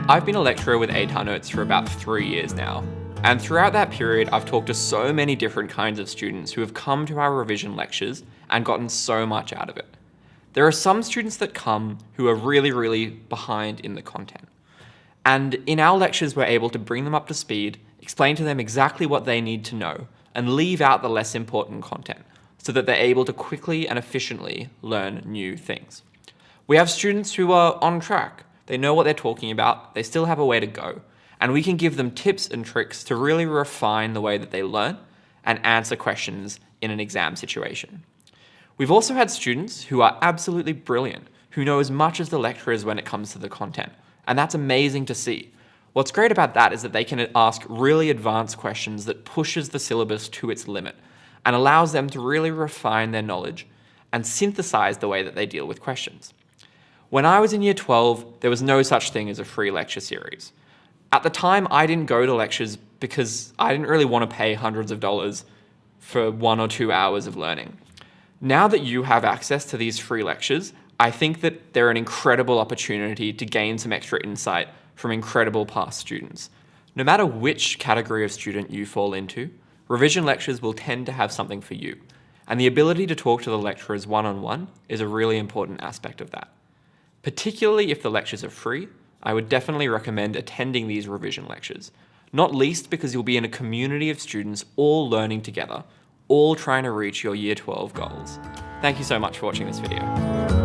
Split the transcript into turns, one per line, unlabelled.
I've been a lecturer with ATAR Notes for about 3 years now, and throughout that period I've talked to so many different kinds of students who have come to our revision lectures and gotten so much out of it. There are some students that come who are really behind in the content. And in our lectures we're able to bring them up to speed, explain to them exactly what they need to know, and leave out the less important content, so that they're able to quickly and efficiently learn new things. We have students who are on track. They know what they're talking about, they still have a way to go, and we can give them tips and tricks to really refine the way that they learn and answer questions in an exam situation. We've also had students who are absolutely brilliant, who know as much as the lecturers when it comes to the content, and that's amazing to see. What's great about that is that they can ask really advanced questions that pushes the syllabus to its limit and allows them to really refine their knowledge and synthesize the way that they deal with questions. When I was in year 12, there was no such thing as a free lecture series. At the time, I didn't go to lectures because I didn't really want to pay hundreds of dollars for 1 or 2 hours of learning. Now that you have access to these free lectures, I think that they're an incredible opportunity to gain some extra insight from incredible past students. No matter which category of student you fall into, revision lectures will tend to have something for you, and the ability to talk to the lecturers one-on-one is a really important aspect of that. Particularly if the lectures are free, I would definitely recommend attending these revision lectures, not least because you'll be in a community of students all learning together, all trying to reach your year 12 goals. Thank you so much for watching this video.